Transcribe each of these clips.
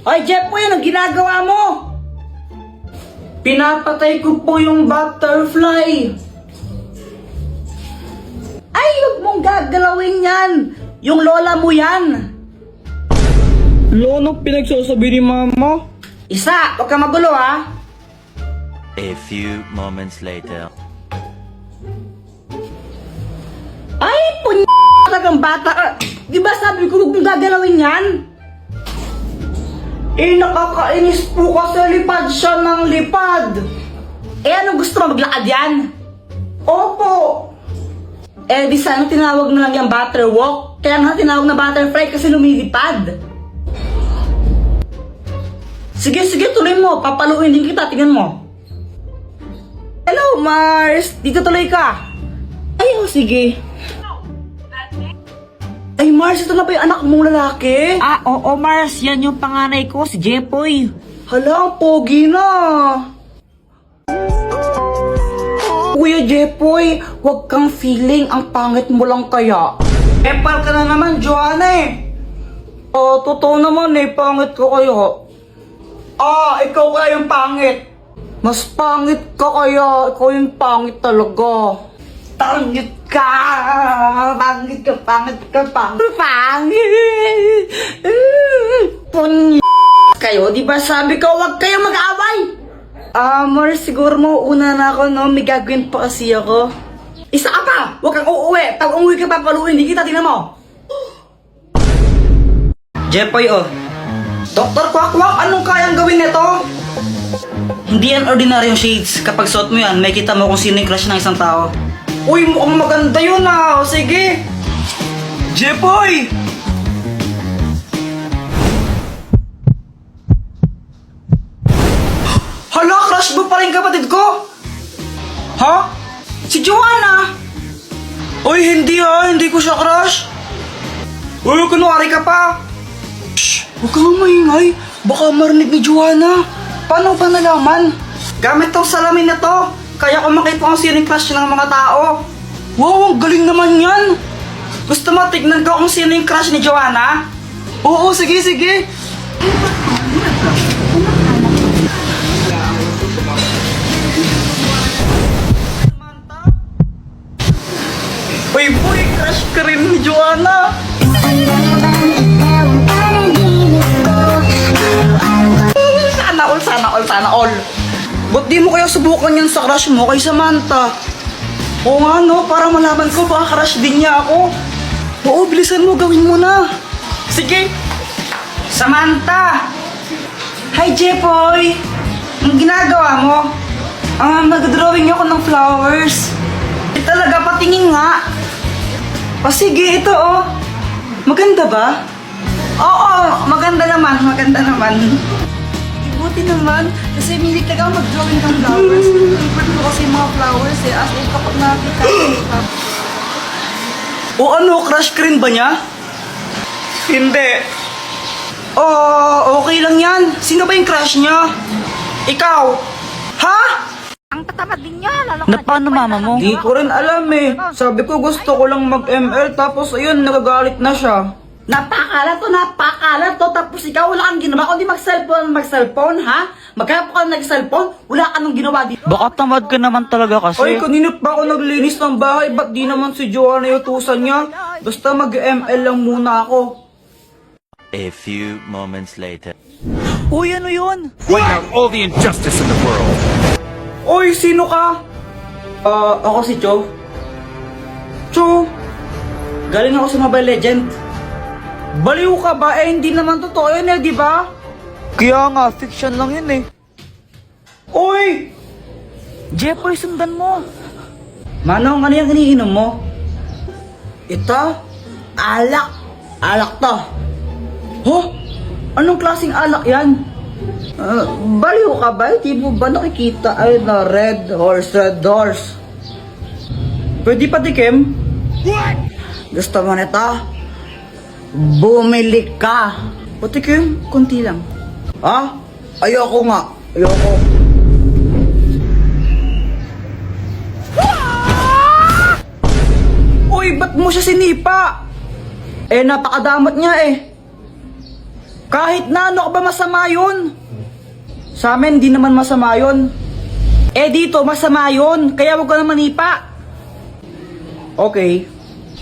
Ay, Jeffoy, anong ginagawa mo? Pinapatay ko po yung butterfly. Ay, huwag mong gagalawin yan. Yung lola mo yan. Lo, anong pinagsasabi ni mama? Isa, huwag kang magulo ha. A few moments later. Ay, talagang bata ka. Di ba sabi ko huwag mong gagalawin yan? Eh, nakakainis po kasi lipad siya ng lipad. Eh, anong gusto mo, maglakad yan? Opo. Eh, di sana tinawag na lang yung butterwalk. Kaya nga tinawag na butterfly kasi lumilipad. Sige, tuloy mo. Papaluin din kita, tingnan mo. Hello, Mars. Dito tuloy ka. Ay, sige. Ay, Mars, ito na ba yung anak mong lalaki? Ah, oo Mars, yan yung panganay ko, si Jeffoy. Hala, ang pogi na. Kuya Jeffoy, huwag kang feeling, ang pangit mo lang kaya. Epal ka na naman, Joanna eh. Totoo naman eh, pangit ko kayo. Ikaw kaya yung pangit. Mas pangit ka kaya, ikaw yung pangit talaga. Pangit ka! Pangit ka! Pangit! Kayo, di ba sabi ko, huwag kayo mag-away? Mars, siguro mo una na ako, no? May gagawin pa kasi ako. Isa ka pa! Huwag kang uuwi! Pag umuwi ka pa, paluin, di kita, tingnan mo! Jeffoy, Dr. Quack, anong kayang gawin nito? Hindi yan ordinaryong shades. Kapag suot mo yan, may kita mo kung sino yung crush ng isang tao. Uy, mukhang maganda yun ah. Sige. Jeffoy! Hala, crush mo pa rin kapatid ko? Ha? Si Joanna? Uy, hindi ah. Hindi ko siya crush. Uy, kunwari ka pa. Shh! Huwag kang maingay. Baka marinig ni Joanna. Paano ba nalaman? Gamit tong salamin na to. Kaya kung makita kung sino yung crush ng mga tao. Wow, ang galing naman yan. Gusto mo tignan ko kung sino yung crush ni Joanna? Oo, sige. Uy, boy, crush ka rin ni Joanna. Sana all. Ba't di mo kaya subukan yan sa crush mo kay Samantha? Oo nga no, para malaman ko baka crush din niya ako. Oo, bilisan mo, gawin mo na. Sige. Samantha! Hi, Jeffoy! Ang ginagawa mo? Nag-drawing ako ng flowers. Talaga, patingin nga. Sige, ito Maganda ba? Oo, maganda naman. Buti naman, kasi milik talaga mag-drawing ng flowers. Favorite ko kasi yung mga flowers as in kapag nakakita ko. Crush ka rin ba niya? Hindi. Okay lang yan. Sino ba yung crush niya? Ikaw? Ha? Ang tatamad din niya, lalo Na paano mama mo? Di ko rin alam eh. Sabi ko gusto ko lang mag-ML tapos ayun, nagagalit na siya. Napakalat to. Tapos ikaw wala kang ginawa. Kundi mag-cellphone, ha? Magkaya ka nag-cellphone, wala ka nang ginawa dito. Baka tamad ka naman talaga kasi. Ay, kanina pa ako naglinis ng bahay. Ba't di naman si Joanna yung utusan niya? Basta mag-ML lang muna ako. A few moments later. Uy, ano yun? Point out all the injustice in the world. Oy, sino ka? Ako si Cho. Cho, galing ako sa Mobile Legend. Baliw ka ba? Hindi naman totoo yun di ba? Kaya nga, fiction lang yun eh. Uy! Jeffoy, sundan mo. Manong, ano yung iniinom mo? Ito? Alak. Alak to. Anong klaseng alak yan? Baliw ka ba? Di mo ba nakikita ay na red horse? Pwede pa tikim? Gusto mo nito? Bumili ka. Patikim, konti lang. Ayoko nga. Ayoko. Uy, ba't mo siya sinipa? Napakadamot niya eh. Kahit na ano ka ba masama yun? Sa amin, di naman masama yun. Eh dito, masama yun. Kaya huwag ka na manipa. Okay.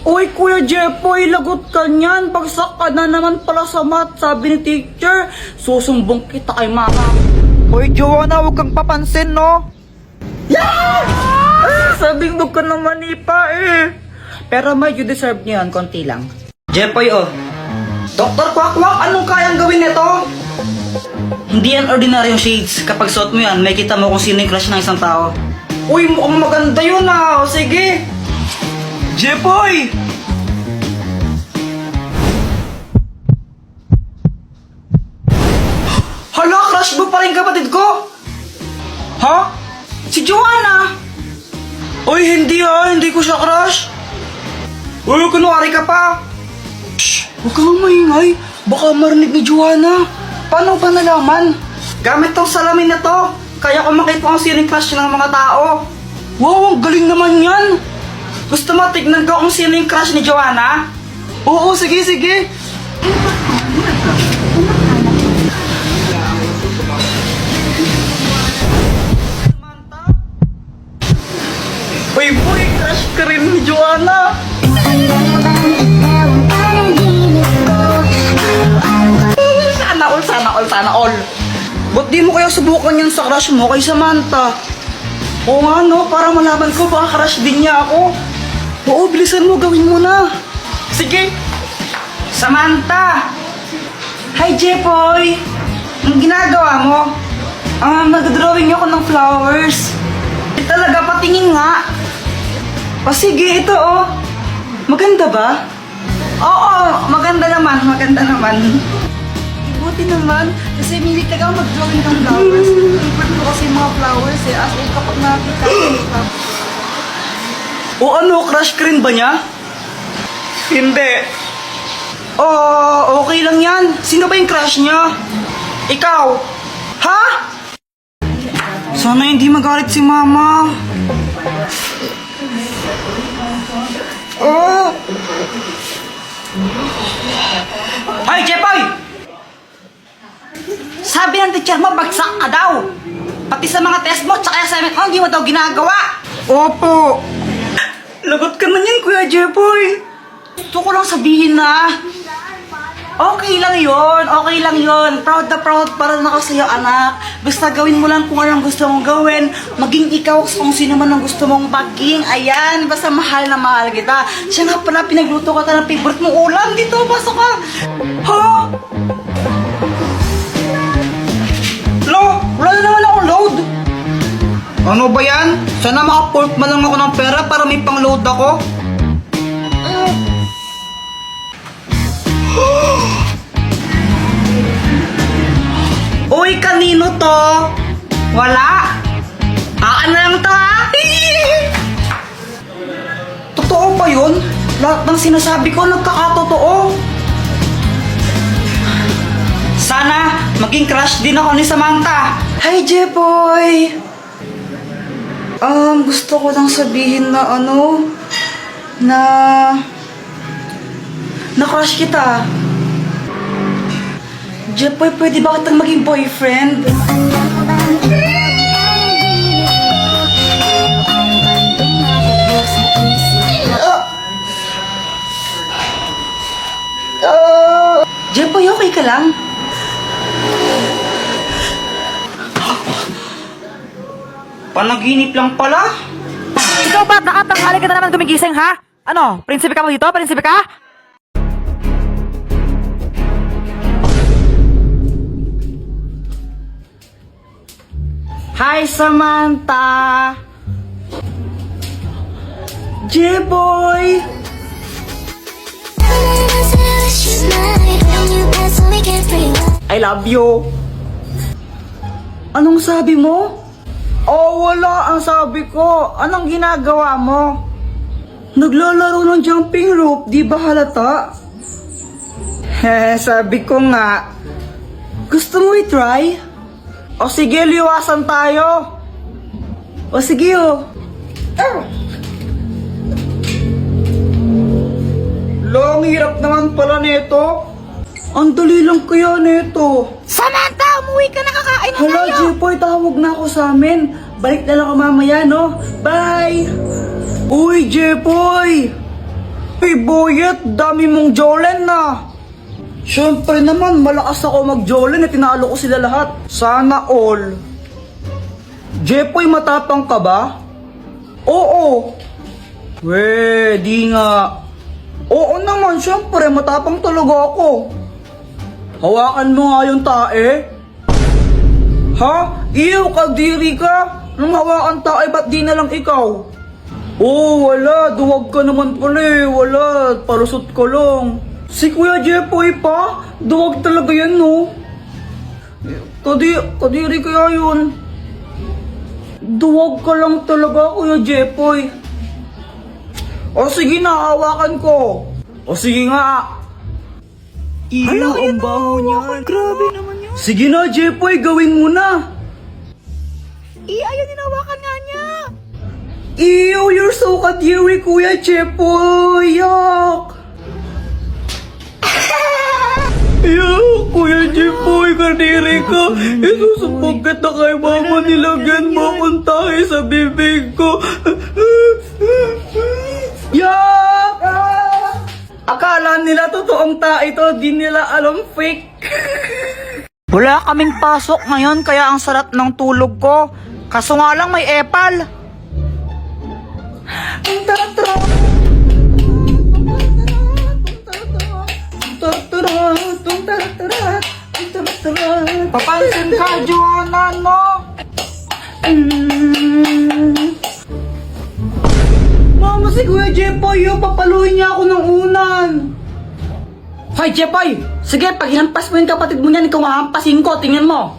Uy, Kuya Jepoy, lagot ka niyan. Bagsak ka na naman pala sa math, sabi ni teacher. Susumbong kita kay mama. Uy, Joanna, huwag kang papansin, no? Sabing huwag ka na manipa eh. Pero medyo deserve niyo yan, konti lang. Jepoy, oh. Dr. Quack, anong kayang gawin nito? Hindi yan ordinaryong shades. Kapag suot mo yan, may kita mo kung sino yung crush ng isang tao. Uy, mukhang maganda yun ah. O, sige. Jepoy! Hala, crush mo pa rin kapatid ko? Ha? Si Joanna? Uy, hindi ah. Hindi ko siya crush. Uy, kunwari ka pa. Shh! Huwag kang maingay. Baka marinig ni Joanna. Paano ba nalaman? Gamit tong salamin na to. Kaya ko makita kung sino yung crush ng mga tao. Wow, ang galing naman yan. Gusto mo tignan ko kung sino yung crush ni Joanna? Oo, sige, sige. Uy, boy, crush ka rin ni Joanna. Sana all. Ba't di mo kaya subukan yan sa crush mo kay Samantha? Oo nga no, para malaman ko baka crush din niya ako. Oo, bilisan mo, gawin mo na. Sige. Samantha! Hi, Jepoy! Anong ginagawa mo? Nag-drawing ako ng flowers. Talaga, patingin nga. O sige, ito oh. Maganda ba? Oo, maganda naman. Buti naman, kasi milit talaga ako mag-drawing ng flowers. Favorite ko kasi yung mga flowers eh. As in, kapag nakakita ko. O ano, crush ka rin ba niya? Hindi. Oh, okay lang yan. Sino ba yung crush niya? Ikaw? Ha? Sana hindi magalit si mama. Oh! Ay, Jepoy! Sabi ng teacher mo, bagsak ka daw. Pati sa mga test mo, tsaka assignment mo, hindi mo daw ginagawa. Opo. Lagot ka man yan, Kuya Jepoy. Gusto ko lang sabihin na, okay lang yun. Proud na proud para na ako sa'yo, anak. Basta gawin mo lang kung anong gusto mong gawin. Maging ikaw kung sino man ang gusto mong maging. Ayan, basta mahal na mahal kita. Siya nga pala, pinagluto ka ng favorite mong ulam. Dito, pasok ka. Ha? Lo, wala na naman akong load. Ano ba yan? Sana maka-port man lang ako ng pera para may pang-load ako. Uy, kanino to? Wala? Aan na lang to ha? Totoo ba yun? Lahat ng sinasabi ko nagkakatotoo. Sana maging crush din ako ni Samantha. Hi, Jepoy! Gusto ko lang sabihin na na-crush kita. Jepoy, pwede ba kitang maging boyfriend? Jepoy, okay ka lang? Panaginip lang pala? Ikaw ba, nakatanghali ka na naman gumigising, ha? Ano, prinsipe ka mo dito? Prinsipe ka? Hi, Samantha! J-boy! I love you! Anong sabi mo? Oh, wala ang sabi ko. Anong ginagawa mo? Naglalaro ng jumping rope, di ba halata? Sabi ko nga. Gusto mo i-try? O sige, liwasan tayo. O sige, oh. Long hirap naman pala nito. Ang dali lang kaya nito. Samantha, umuwi ka na, kakain na Hala, tayo. Jepoy, tawag na ako sa amin. Balik na lang ako mamaya, no? Bye! Uy, Jepoy! Hey, Boyet, dami mong Jolen na. Siyempre naman, malakas ako mag-Jolen eh, tinalo ko sila lahat. Sana all. Jepoy, matapang ka ba? Oo. We, di nga. Oo naman, siyempre, matapang talaga ako. Hawakan mo nga yung tae. Ha? Iyo, kadiri ka. Nung hawakan tae, ba't di na lang ikaw? Oh, wala. Duwag ka naman pala eh. Wala. Palusot ko lang. Si Kuya Jepoy pa? Duwag talaga yan, no? Kadiri kaya yun. Duwag ka lang talaga, Kuya Jepoy. O sige na, hawakan ko. O sige nga. Iyo, ang baho niyan. Grabe naman yun. Sige na, Jepoy, gawin mo na. Ayaw dinawakan nga niya. Ew, you're so kadiri, Kuya Jepoy. Yuck. Yuck, Kuya Jepoy, kadiri ka. Isusubog kita kay mama, nilagyan mo akong tayo sa bibig ko. Yuck! Akala nila totoong tayo ito, di nila alam fake. Wala kaming pasok ngayon, kaya ang sarap ng tulog ko. Kaso nga lang may epal. Papansin ka, Joanna, no? Mama, si Kuya Jepoy, papaluin niya ako ng unan. Hoy, Jepoy! Sige, pag hinampas mo yung kapatid mo niyan, ikaw mahampasin ko, tingnan mo.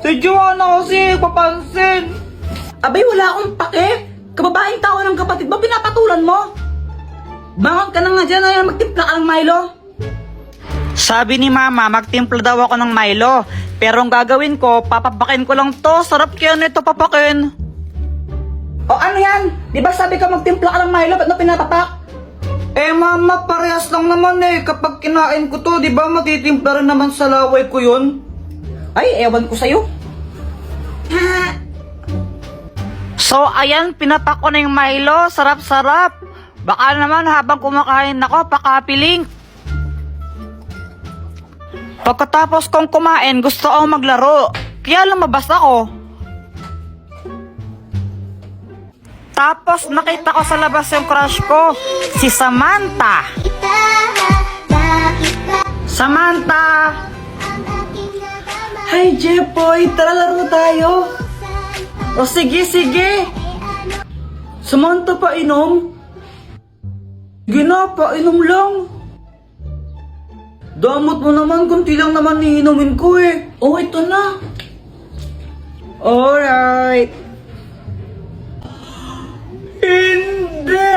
Si Joanna kasi, papansin. Abay, wala akong pake. Kababaeng tao ng kapatid mo, pinapatulan mo. Bangon ka na nga dyan, ay magtimpla ka ng Milo. Sabi ni Mama, magtimpla daw ako ng Milo. Pero ang gagawin ko, papapakin ko lang to. Sarap kaya nito papakin. O ano yan? Di ba sabi ka magtimpla ka ng Milo, ba't na pinapapak? Eh mama, parehas lang naman eh. Kapag kinain ko to, di ba matitimpla rin naman sa laway ko yun? Ay, ewan ko sa'yo. So, ayan, pinapak ko na yung Milo. Sarap-sarap. Baka naman habang kumakain ako, pakapiling. Pagkatapos kong kumain, gusto akong maglaro. Kaya lumabas ako. Tapos nakita ko sa labas yung crush ko, si Samantha. Samantha! Hi Jepoy, tara laro tayo. O sige, sige. Samantha, painom? Sige na, painom lang. Damot mo naman, kunti lang naman iinumin ko eh. Oh, ito na. Alright. Hindi!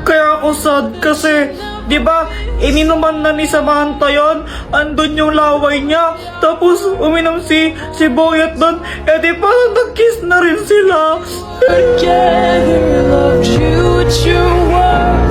Kaya ako sad kasi, di ba, ininuman na ni Samantha yun, andun yung laway niya, tapos uminom si Boyet doon, eh di ba, nag-kiss na rin sila. Together, loved you at your worst.